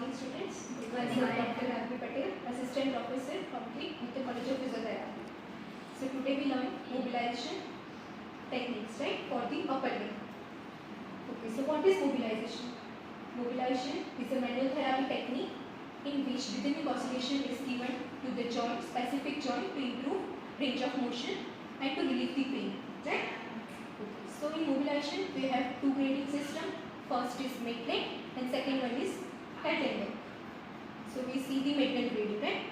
morning students. Myself Dr. Ragni Patel, Assistant Professor from the Uttar College of Physiotherapy. So today we learn mobilization techniques, right, for the upper limb. Okay, so what is mobilization? Mobilization is a manual therapy technique in which rhythmic oscillation is given to the joint, specific joint, to improve range of motion and to relieve the pain, right? Okay. So in mobilization we have two grading system. First is Maitland and second one is Hartendorf. So we see the Maitland grading, right?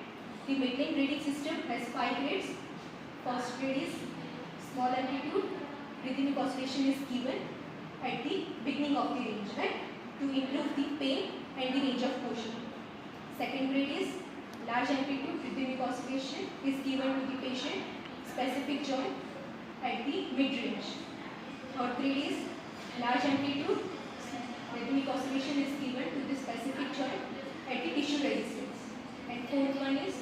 The Maitland grading system has 5 grades. First grade is small amplitude. Rhythmic oscillation is given at the beginning of the range, right, to improve the pain and the range of motion. Second grade is large amplitude. Rhythmic oscillation is given to the patient specific joint at the mid range. Third grade is large amplitude. Rhythmic oscillation is given to the specific joint at the tissue resistance. And fourth one is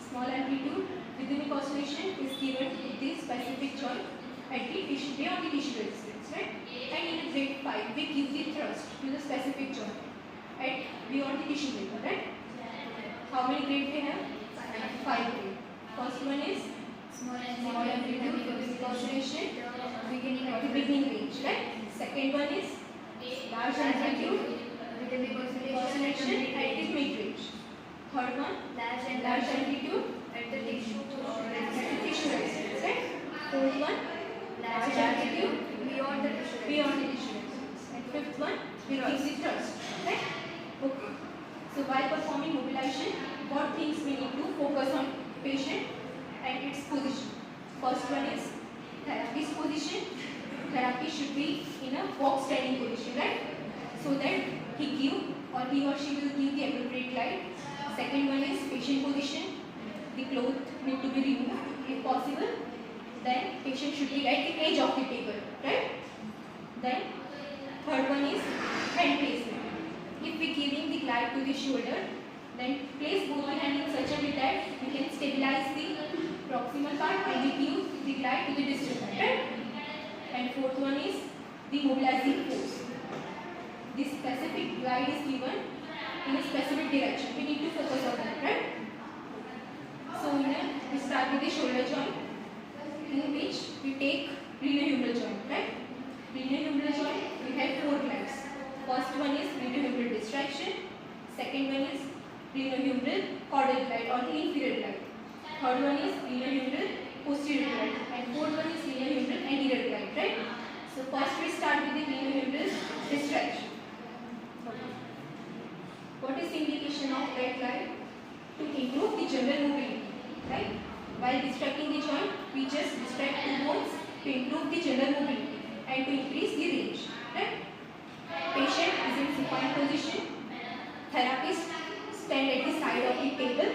small amplitude. Rhythmic oscillation is given to the specific joint at the tissue beyond the tissue resistance, right? And in grade 5 we give the thrust to the specific joint at beyond the tissue layer, right? How many grades we have? 5 grades. First one is small amplitude rhythmic oscillation at the beginning range, right? Second one is large amplitude rhythmic oscillation at the mid range. Third one, large amplitude at the tissue resistance, right? Fourth one, large amplitude beyond the tissue resistance. And fifth one, we give the thrust, right? Okay. So while performing mobilization, what things we need to focus on patient and its position. First one is therapist position. Therapy should be in a box standing position, right? So that he or she will give the appropriate light. Second one is patient position. The cloth need to be removed if possible. Then patient should be at the edge of the table, right? Then third one is hand placement. If we giving the glide to the shoulder, then place both the hand in such a way that we can stabilize the proximal part and we give the glide to the distal part, right? And fourth one is the mobilizing force. This specific glide is given in a specific direction. We need to focus on that, right? So we start with the shoulder joint, in which we take glenohumeral joint, right? Glenohumeral joint, we have 4 glides. First one is glenohumeral distraction. Second one is glenohumeral caudal glide or the inferior glide. Third one is glenohumeral posterior glide. And fourth one is glenohumeral anterior glide, right? So first we start with the glenohumeral distraction. What is the indication of that glide? To improve the general mobility, right? While distracting the joint, we just distract the bones to improve the general mobility and to increase the range, right? Patient is in supine position. Therapist stand at the side of the table,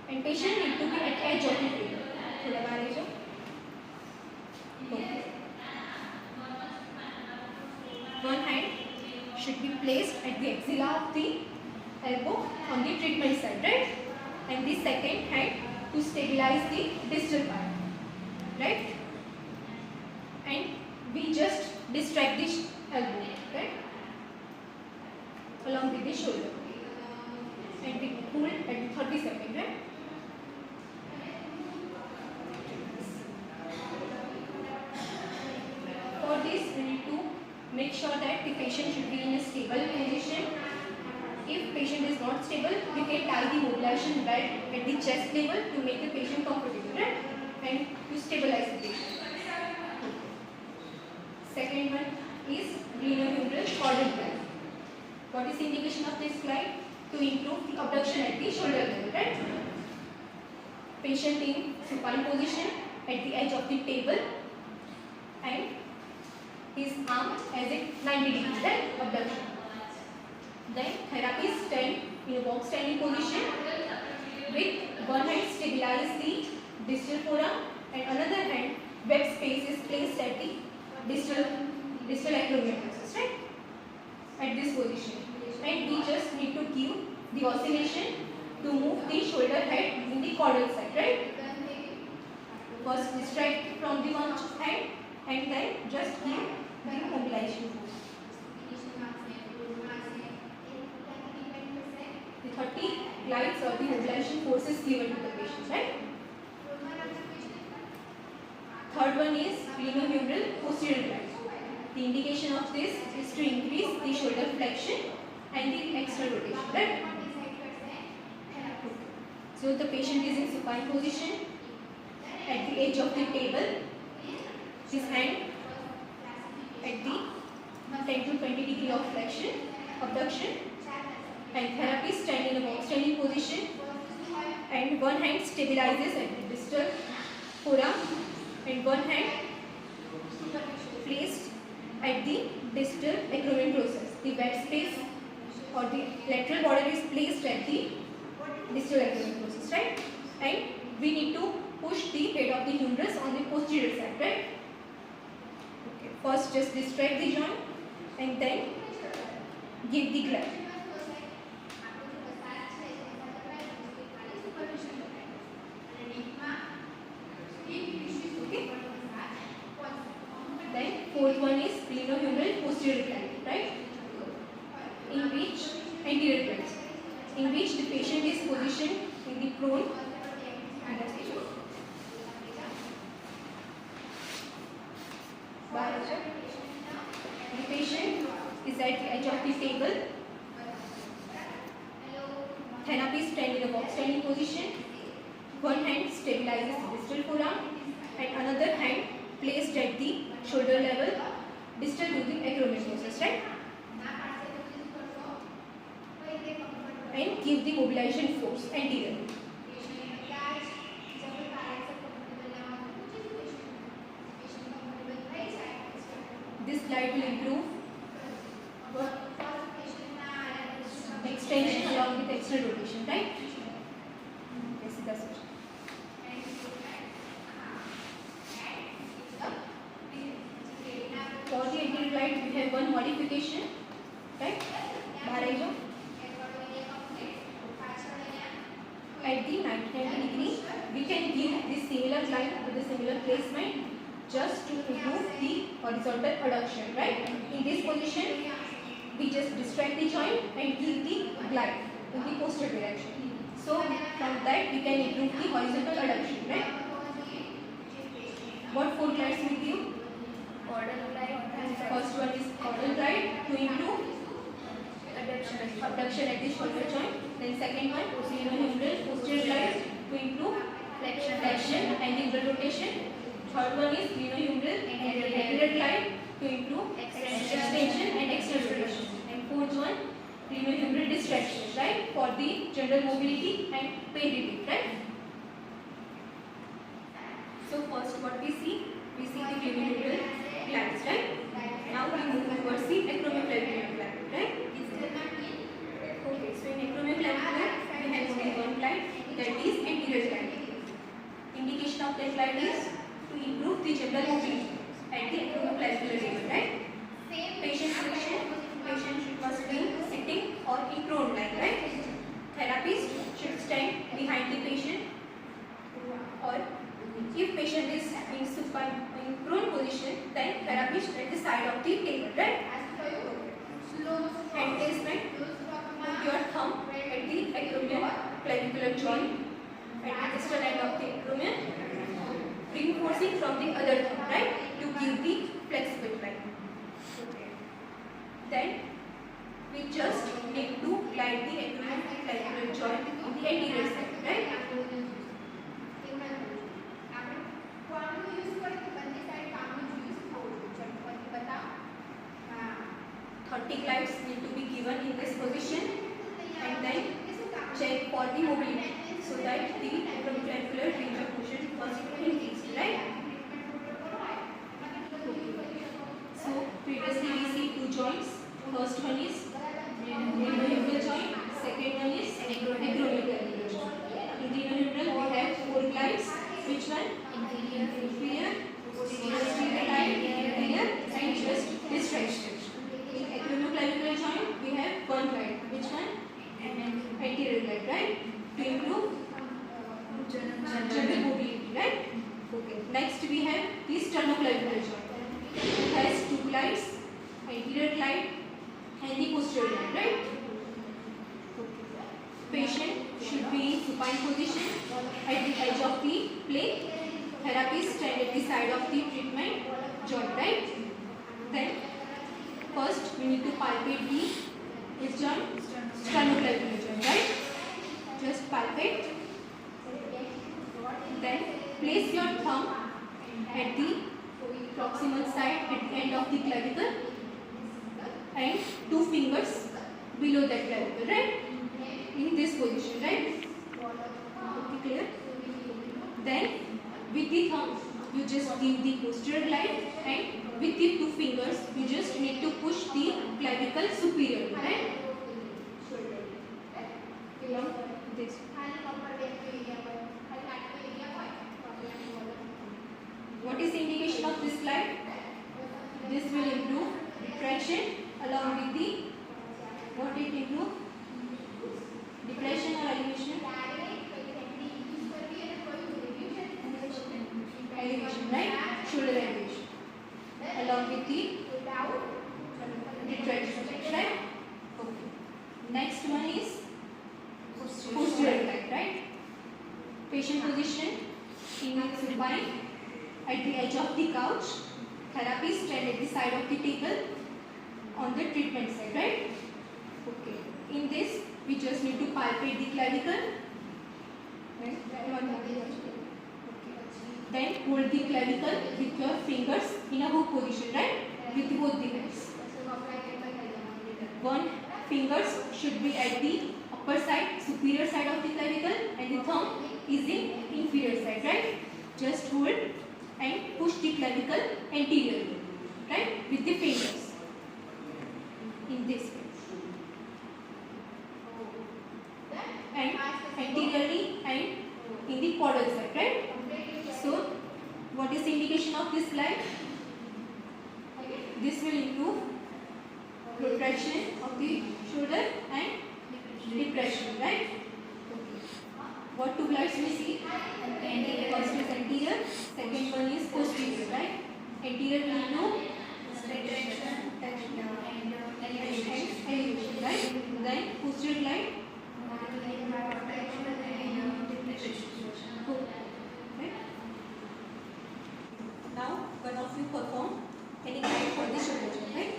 and patient need to be at edge of the table. थोड़ा बाहर जाओ. Okay. One hand should be placed at the axilla of the elbow on the treatment side, right? And the second hand to stabilize the distal part, right? And we just distract the elbow, right, along with the shoulder, and we hold at 30 seconds, right? For this we need to make sure that the patient should be in a stable position. If patient is not stable, we can tie the mobilization belt at the chest level to make the patient comfortable, right? And to stabilize the patient. Second one is glenohumeral caudal glide. What is the indication of this glide? To improve the abduction at the shoulder level, right? Patient in supine position at the edge of the table and his arm as a 90 degrees, right? Abduction. Then therapist stand in a box standing position with one hand stabilize the distal forearm and another hand web space is placed at the distal acromion plexus, right? At this position. And we just need to give the oscillation to move the shoulder head in the caudal side, right? First distract from the one hand and then just give the mobilization force. 30 glides or the mobilization forces given to the patient, right? Third one is glenohumeral posterior glide. The indication of this is to increase the shoulder flexion and the external rotation, right? So the patient is in supine position at the edge of the table, his hand at the 10 to 20 degree of flexion, abduction, and therapist stand in a box standing position, and one hand stabilizes at the distal forearm and one hand placed at the distal acromion process. The bed space or the lateral border is placed at the distal acromion process, right? And we need to push the head of the humerus on the posterior side, right? Okay. First just distract the joint and then give the glide. Okay. Then fourth one is glenohumeral posterior glide, right? In which anterior glide, in which the patient is positioned in the prone. The patient is at the edge of the table. Therapist stand in a box standing position. One hand stabilizes the distal forearm and another hand placed at the shoulder level, distal to the acromion process, right? And give the mobilization force anterior. This glide will improve extension along with external rotation, right? Yes, that's it. For the anterior glide, we have one modification, right? At the 90 degree, we can give the similar glide with the similar placement just to improve the horizontal adduction, right? In this position, we just distract the joint and give the glide in the posterior direction. So from that we can improve the horizontal adduction, right? What four glides we give? Caudal glide. First one is caudal glide to improve abduction at the shoulder joint. Then second one, glenohumeral posterior glide to improve flexion and inward rotation. Third one is glenohumeral anterior glide to improve extension and external rotation. And fourth one, glenohumeral distraction, right, for the general mobility and pain relief, right? So first what we see the glenohumeral glides, right? Now we move towards the acromioclavicular glide, right? Okay, so in acromioclavicular we have only one glide, that is anterior glide. Indication of that glide is to improve the general mobility at the acromioclavicular level, right? Patient position, patient must be sitting or in prone line, right? Therapist should stand behind the patient, or if patient is in prone position, then therapist at the side of the table, right? Hand placement, put your thumb at the acromioclavicular joint at the distal end of the acromion, reinforcing from the other thumb, right, to give the flexible line. Then we just need to glide the acromioclavicular joint in the anterior side, right? 30 glides need to be given in this position, and then check for the mobility so that the acromioclavicular range of motion was increased, right? So previously we see two joints. First one is glenohumeral joint, second one is acromioclavicular joint. In glenohumeral we have four glides. Which one? Inferior, posterior glide, inferior, and just distraction. In acromioclavicular joint we have one glide. Which one? Anterior glide, right? To improve general mobility, right? Okay. Next we have the sternoclavicular joint. It has two glides, anterior glide and the posterior glide, right? Okay. supine position at the edge of the plane. Therapist stand at the side of the treatment joint, right? Then first we need to palpate the which joint? Sternoclavicular joint, right? Just palpate. Then place your thumb at the proximal side at the end of the clavicle and 2 fingers below that clavicle, right? In this position, right? Okay, clear? Then with the thumb you just give the posterior glide, and with the 2 fingers you just need to push the clavicle superiorly, right? This. What is the indication of this glide? This will improve retraction along with the, what it improve? Depression or elevation? Elevation, right? Shoulder elevation. Along with the retraction, right? Okay. Next one is posterior glide, right? Patient position in supine at the edge of the couch. Therapist stand at the side of the table on the treatment side, right? Okay. In this, we just need to palpate the clavicle. Right? Okay. Then hold the clavicle with your fingers in a hook position, right? With both the hands. One fingers should be at the upper side, superior side of the clavicle, and the thumb is in inferior side, right? Just hold and push the clavicle anteriorly, right? With the fingers. In this way. And anteriorly and in the caudal side, right? So, what is the indication of this glide? This will improve protraction of the shoulder and depression, right? What 2 glides we see? First is anterior, second one is posterior, right? Anterior will improve retraction and elevation, right? Then posterior glide. Now, one of you perform any glide for the shoulder joint, right?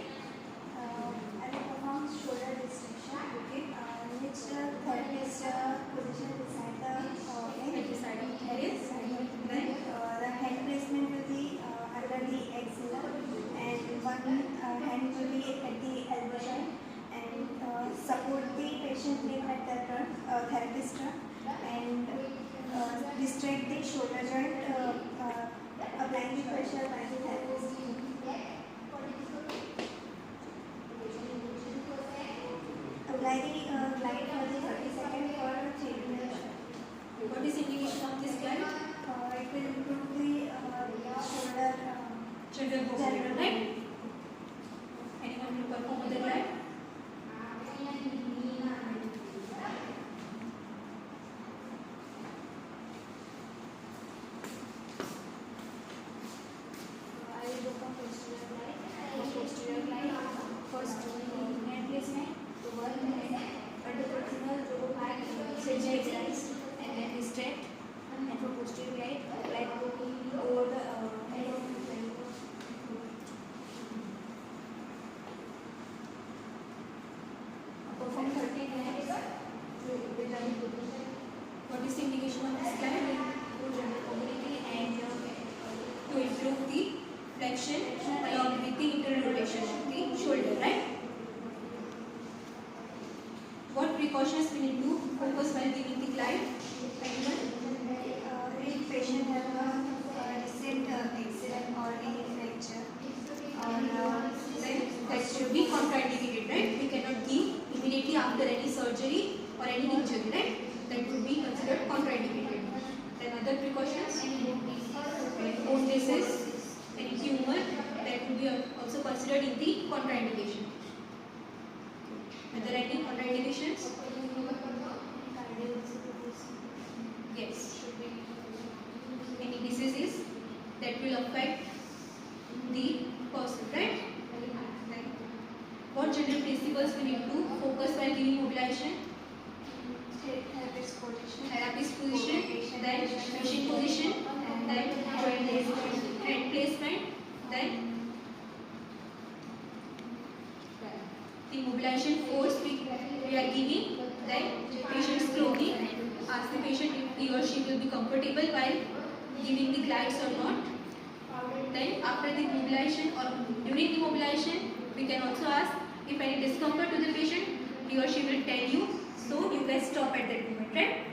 I will perform shoulder dissection, Okay. which therapist position beside the At the side of the head is. Then the hand placement will be under the axilla, and one hand will be at the elbow joint, and support the patient limb at the front, therapist front, and distract the shoulder joint, applying the pressure by the therapist. Apply the glide for the 30 seconds for 3 minutes. what is indication of this glide? It will improve the shoulder Children posterior, right? Anyone will perform other glide? I will go from posterior glide. First, hand placement to one hand at the proximal to stabilized, and then distract, and for posterior glide, glide over the head of the glide. Perform 30 glides with the position. What is the indication of this glide? Mobility and To improve the flexion along with the internal rotation of the shoulder, right? What precautions we need to focus while giving the glide? if patient have a recent accident or any fracture, or Then that should be contraindicated, right? We cannot give immediately after any surgery or any injury, right? That would be considered contraindicated. Then other precautions, bone disease, any tumor, that would be also considered in the contraindication. Are there any contraindications? Yes. Any diseases that will affect the person, right? What general principles we need to focus while giving mobilization? therapist position. Therapist mobilization force we are giving, then patient's clothing, ask the patient if he or she will be comfortable while giving the glides or not. Then after the mobilization or during the mobilization, we can also ask if any discomfort to the patient, he or she will tell you, so you can stop at that moment, right?